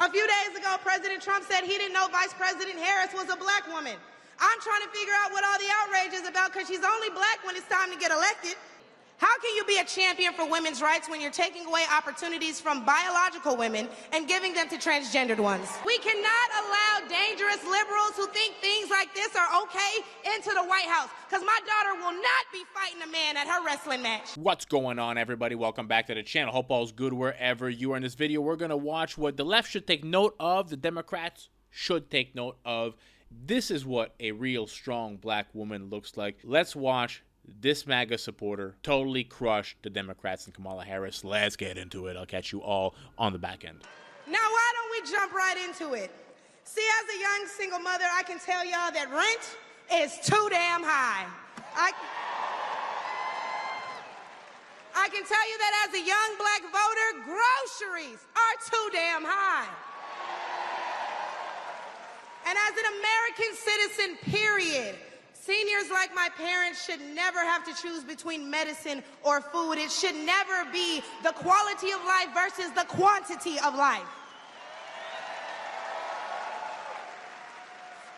A few days ago, President Trump said he didn't know Vice President Harris was a black woman. I'm trying to figure out what all the outrage is about because she's only black when it's time to get elected. How can you be a champion for women's rights when you're taking away opportunities from biological women and giving them to transgendered ones? We cannot allow dangerous liberals who think things like this are okay into the White House, because my daughter will not be fighting a man at her wrestling match. What's going on, everybody? Welcome back to the channel. Hope all's good wherever you are. In this video, we're going to watch what the left should take note of, the Democrats should take note of. This is what a real strong black woman looks like. Let's watch this MAGA supporter totally crush the Democrats and Kamala Harris. Let's get into it. I'll catch you all on the back end. Now, why don't we jump right into it? See, as a young single mother, I can tell y'all that rent is too damn high. I can tell you that as a young black voter, groceries are too damn high. And as an American citizen, period, seniors like my parents should never have to choose between medicine or food. It should never be the quality of life versus the quantity of life.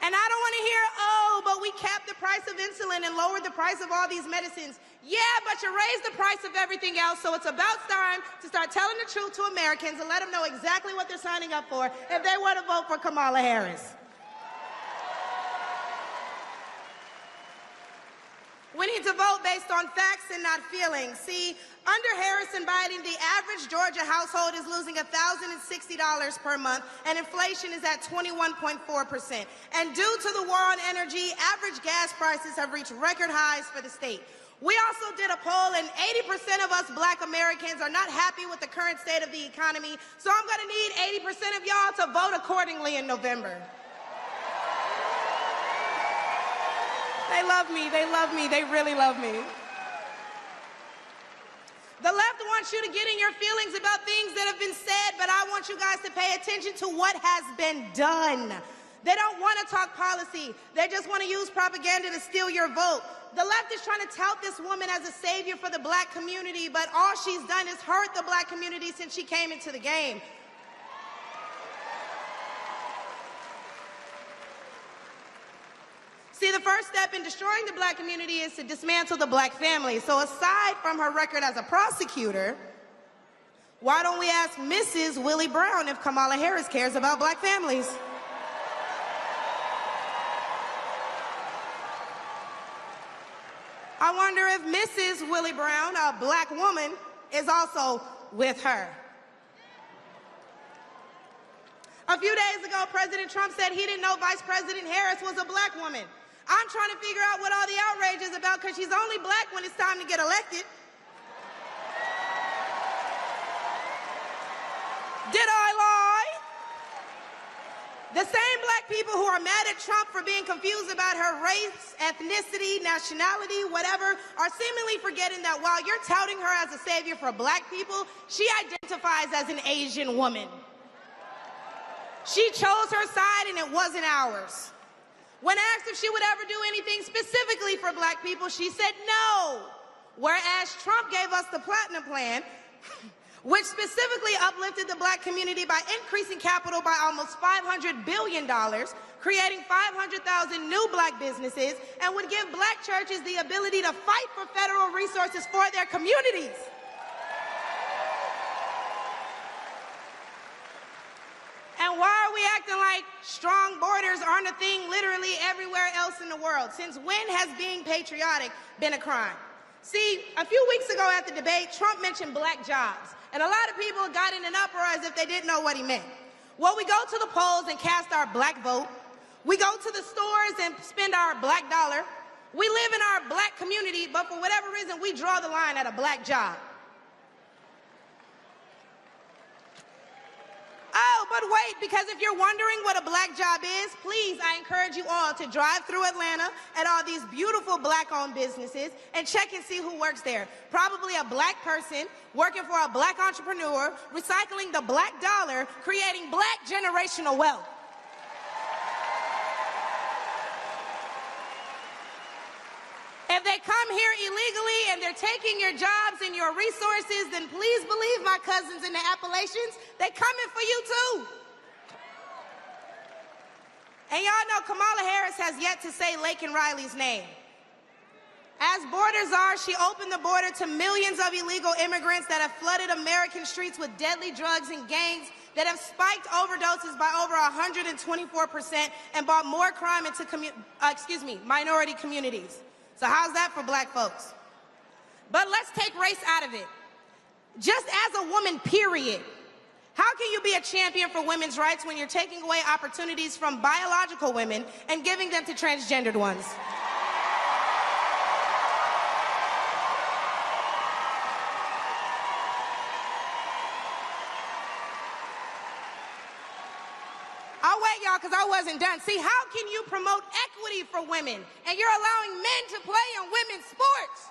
And I don't want to hear, oh, but we capped the price of insulin and lowered the price of all these medicines. Yeah, but you raised the price of everything else, so it's about time to start telling the truth to Americans and let them know exactly what they're signing up for if they want to vote for Kamala Harris. We need to vote based on facts and not feelings. See, under Harris and Biden, the average Georgia household is losing $1,060 per month, and inflation is at 21.4%. And due to the war on energy, average gas prices have reached record highs for the state. We also did a poll, and 80% of us black Americans are not happy with the current state of the economy, so I'm going to need 80% of y'all to vote accordingly in November. They love me, they really love me. The left wants you to get in your feelings about things that have been said, but I want you guys to pay attention to what has been done. They don't want to talk policy. They just want to use propaganda to steal your vote. The left is trying to tout this woman as a savior for the black community, but all she's done is hurt the black community since she came into the game. See, the first step in destroying the black community is to dismantle the black family. So aside from her record as a prosecutor, why don't we ask Mrs. Willie Brown if Kamala Harris cares about black families? I wonder if Mrs. Willie Brown, a black woman, is also with her. A few days ago, President Trump said he didn't know Vice President Harris was a black woman. I'm trying to figure out what all the outrage is about because she's only black when it's time to get elected. Did I lie? The same black people who are mad at Trump for being confused about her race, ethnicity, nationality, whatever, are seemingly forgetting that while you're touting her as a savior for black people, she identifies as an Asian woman. She chose her side and it wasn't ours. When asked if she would ever do anything specifically for black people, she said no. Whereas Trump gave us the Platinum Plan, which specifically uplifted the black community by increasing capital by almost $500 billion, creating 500,000 new black businesses, and would give black churches the ability to fight for federal resources for their communities. And why are we acting like strong borders aren't a thing literally everywhere else in the world? Since when has being patriotic been a crime? See, a few weeks ago at the debate, Trump mentioned black jobs. And a lot of people got in an uproar as if they didn't know what he meant. Well, we go to the polls and cast our black vote. We go to the stores and spend our black dollar. We live in our black community, but for whatever reason, we draw the line at a black job. Oh, but wait, because if you're wondering what a black job is, please, I encourage you all to drive through Atlanta at all these beautiful black-owned businesses and check and see who works there. Probably a black person working for a black entrepreneur, recycling the black dollar, creating black generational wealth. If they come here illegally and they're taking your jobs and your resources, then please believe my cousins in the Appalachians, they're coming for you too. And y'all know Kamala Harris has yet to say Laken Riley's name. As border czar, she opened the border to millions of illegal immigrants that have flooded American streets with deadly drugs and gangs that have spiked overdoses by over 124% and brought more crime into minority communities. So how's that for black folks? But let's take race out of it. Just as a woman, period. How can you be a champion for women's rights when you're taking away opportunities from biological women and giving them to transgendered ones? I'll wait, y'all, because I wasn't done. See, how can you promote equity for women and you're allowing men to play in women's sports?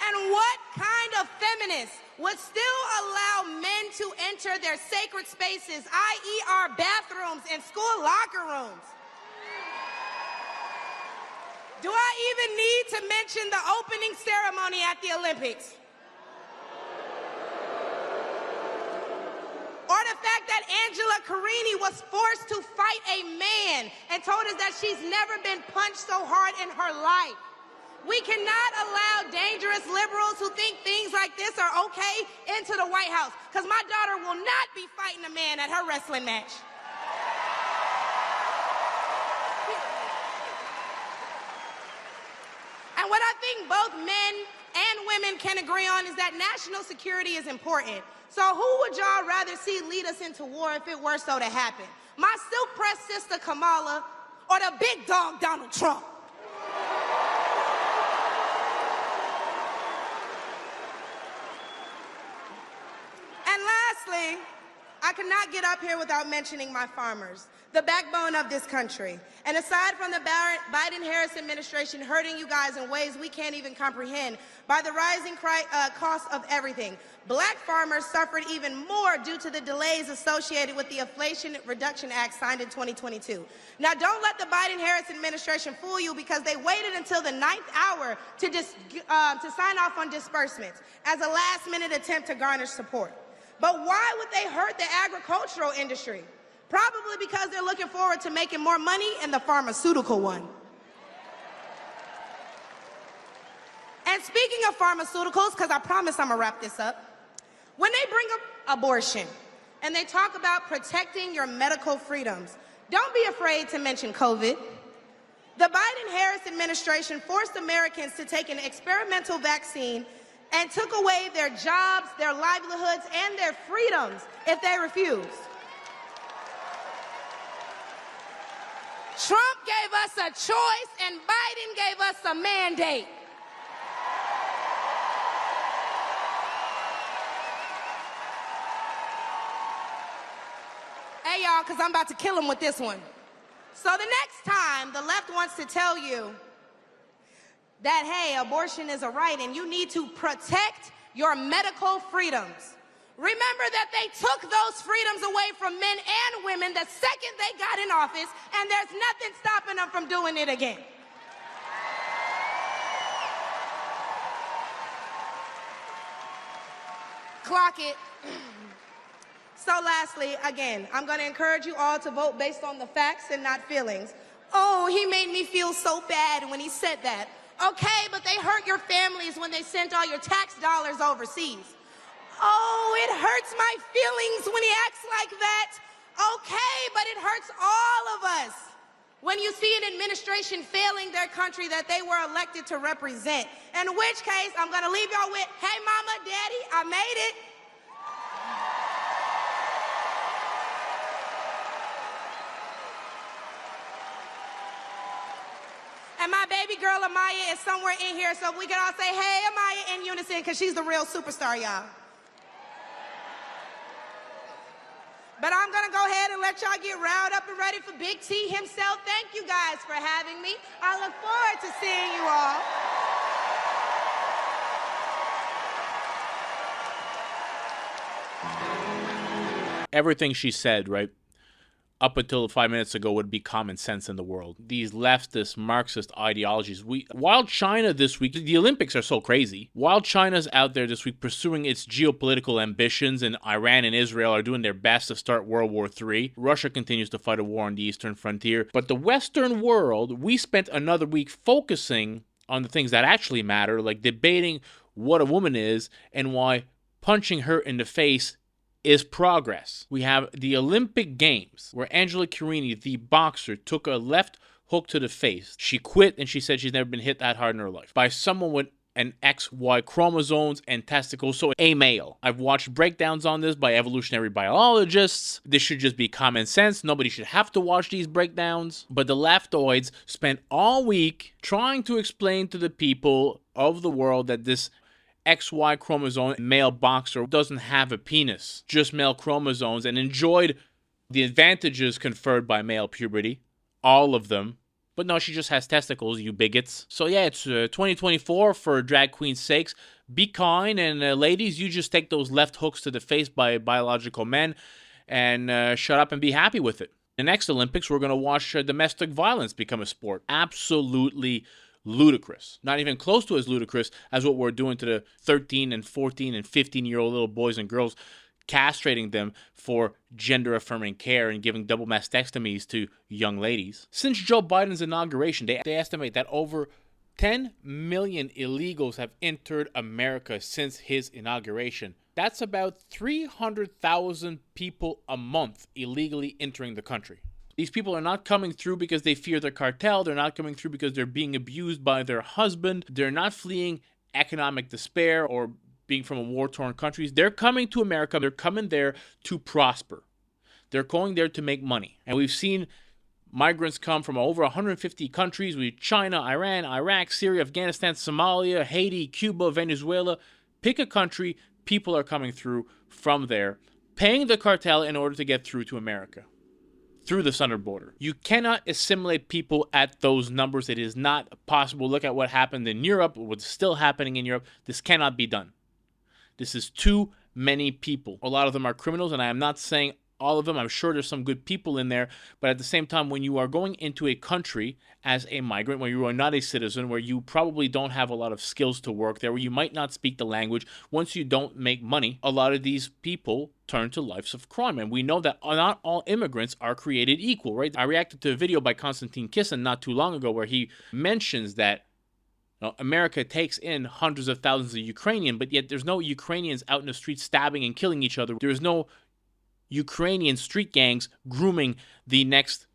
And what kind of feminist would still allow men to enter their sacred spaces, i.e. our bathrooms and school locker rooms? Do I even need to mention the opening ceremony at the Olympics? Or the fact that Angela Carini was forced to fight a man and told us that she's never been punched so hard in her life. We cannot allow dangerous liberals who think things like this are okay into the White House, because my daughter will not be fighting a man at her wrestling match. And what I think both men and women can agree on is that national security is important. So who would y'all rather see lead us into war if it were so to happen? My silk-pressed sister Kamala or the big dog Donald Trump? And lastly, I cannot get up here without mentioning my farmers, the backbone of this country. And aside from the Biden-Harris administration hurting you guys in ways we can't even comprehend by the rising cost of everything, black farmers suffered even more due to the delays associated with the Inflation Reduction Act signed in 2022. Now, don't let the Biden-Harris administration fool you, because they waited until the 9th hour to sign off on disbursements as a last-minute attempt to garner support. But why would they hurt the agricultural industry? Probably because they're looking forward to making more money in the pharmaceutical one. And speaking of pharmaceuticals, because I promise I'm gonna wrap this up, when they bring up abortion and they talk about protecting your medical freedoms, don't be afraid to mention COVID. The Biden-Harris administration forced Americans to take an experimental vaccine and took away their jobs, their livelihoods, and their freedoms if they refused. Trump gave us a choice and Biden gave us a mandate. Hey, y'all, because I'm about to kill him with this one. So the next time the left wants to tell you that, hey, abortion is a right and you need to protect your medical freedoms, remember that they took those freedoms away from men and women the second they got in office, and there's nothing stopping them from doing it again. Clock it. So lastly, again, I'm going to encourage you all to vote based on the facts and not feelings. Oh, he made me feel so bad when he said that. Okay, but they hurt your families when they sent all your tax dollars overseas. Oh, it hurts my feelings when he acts like that. Okay, but it hurts all of us when you see an administration failing their country that they were elected to represent. In which case, I'm going to leave y'all with, hey, mama, daddy, I made it. And my baby girl, Amaya, is somewhere in here, so we can all say, hey, Amaya, in unison, because she's the real superstar, y'all. But I'm going to go ahead and let y'all get riled up and ready for Big T himself. Thank you guys for having me. I look forward to seeing you all. Everything she said, right, up until 5 minutes ago would be common sense in the world. These leftist Marxist ideologies. While China this week, the Olympics are so crazy. While China's out there this week pursuing its geopolitical ambitions, and Iran and Israel are doing their best to start World War III, Russia continues to fight a war on the eastern frontier. But the Western world, we spent another week focusing on the things that actually matter, like debating what a woman is and why punching her in the face is progress. We have the Olympic Games, where Angela Carini, the boxer, took a left hook to the face. She quit, and she said she's never been hit that hard in her life by someone with an XY chromosomes and testicles, so a male. I've watched breakdowns on this by evolutionary biologists. This should just be common sense. Nobody should have to watch these breakdowns. But the leftoids spent all week trying to explain to the people of the world that this XY chromosome male boxer doesn't have a penis, just male chromosomes, and enjoyed the advantages conferred by male puberty, all of them. But no, she just has testicles, you bigots. So yeah, it's 2024 for drag queen's sakes. Be kind, and ladies, you just take those left hooks to the face by biological men and shut up and be happy with it. The next Olympics, we're going to watch domestic violence become a sport. Absolutely ludicrous. Not even close to as ludicrous as what we're doing to the 13 and 14 and 15-year-old little boys and girls, castrating them for gender-affirming care and giving double mastectomies to young ladies. Since Joe Biden's inauguration, they estimate that over 10 million illegals have entered America since his inauguration. That's about 300,000 people a month illegally entering the country. These people are not coming through because they fear the cartel. They're not coming through because they're being abused by their husband. They're not fleeing economic despair or being from war-torn countries. They're coming to America. They're coming there to prosper. They're going there to make money. And we've seen migrants come from over 150 countries. China, Iran, Iraq, Syria, Afghanistan, Somalia, Haiti, Cuba, Venezuela. Pick a country. People are coming through from there, paying the cartel in order to get through to America, through the southern border. You cannot assimilate people at those numbers. It is not possible. Look at what happened in Europe, what's still happening in Europe. This cannot be done. This is too many people. A lot of them are criminals, and I am not saying all of them. I'm sure there's some good people in there, but at the same time, when you are going into a country as a migrant, where you are not a citizen, where you probably don't have a lot of skills to work there, where you might not speak the language, once you don't make money, a lot of these people turn to lives of crime. And we know that not all immigrants are created equal, right? I reacted to a video by Konstantin Kisin not too long ago where he mentions that America takes in hundreds of thousands of Ukrainians, but yet there's no Ukrainians out in the streets stabbing and killing each other. There's no Ukrainian street gangs grooming the next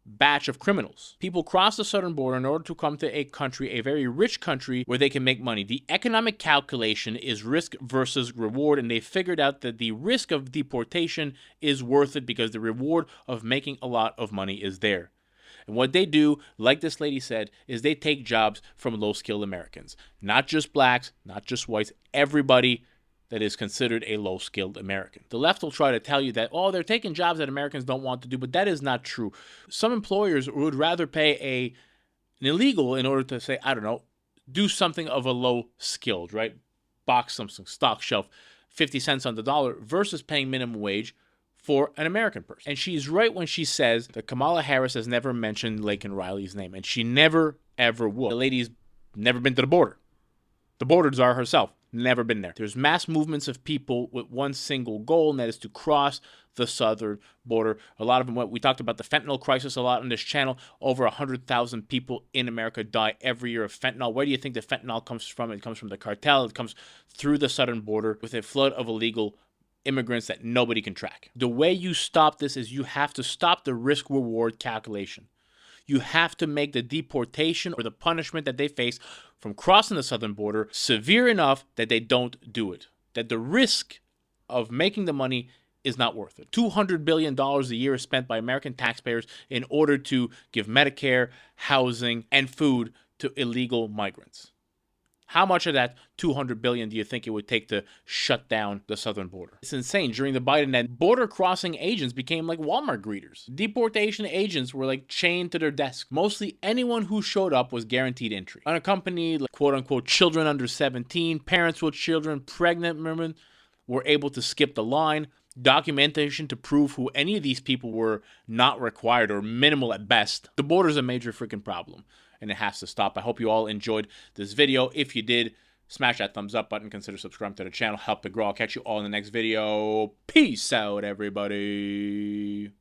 batch of criminals. People cross the southern border in order to come to a country, a very rich country, where they can make money. The economic calculation is risk versus reward, and they figured out that the risk of deportation is worth it because the reward of making a lot of money is there. And what they do, like this lady said, is they take jobs from low-skilled Americans. Not just blacks, not just whites, everybody that is considered a low-skilled American. The left will try to tell you that, they're taking jobs that Americans don't want to do, but that is not true. Some employers would rather pay an illegal in order to say, do something of a low-skilled, right? Box something, stock shelf, 50 cents on the dollar, versus paying minimum wage for an American person. And she's right when she says that Kamala Harris has never mentioned Laken Riley's name, and she never, ever will. The lady's never been to the border. The border czar herself, never been there. There's mass movements of people with one single goal, and that is to cross the southern border. A lot of them, we talked about the fentanyl crisis a lot on this channel. Over 100,000 people in America die every year of fentanyl. Where do you think the fentanyl comes from? It comes from the cartel. It comes through the southern border with a flood of illegal immigrants that nobody can track. The way you stop this is you have to stop the risk-reward calculation. You have to make the deportation or the punishment that they face from crossing the southern border severe enough that they don't do it. That the risk of making the money is not worth it. $200 billion a year is spent by American taxpayers in order to give Medicare, housing, and food to illegal migrants. How much of that $200 billion do you think it would take to shut down the southern border? It's insane. During the Biden ad, border crossing agents became like Walmart greeters. Deportation agents were like chained to their desk. Mostly anyone who showed up was guaranteed entry. Unaccompanied, like, quote-unquote, children under 17, parents with children, pregnant women were able to skip the line. documentation to prove who any of these people were not required or minimal at best. The border's a major freaking problem, and it has to stop. I hope you all enjoyed this video. If you did, smash that thumbs up button. Consider subscribing to the channel. Help it grow. I'll catch you all in the next video. Peace out, everybody.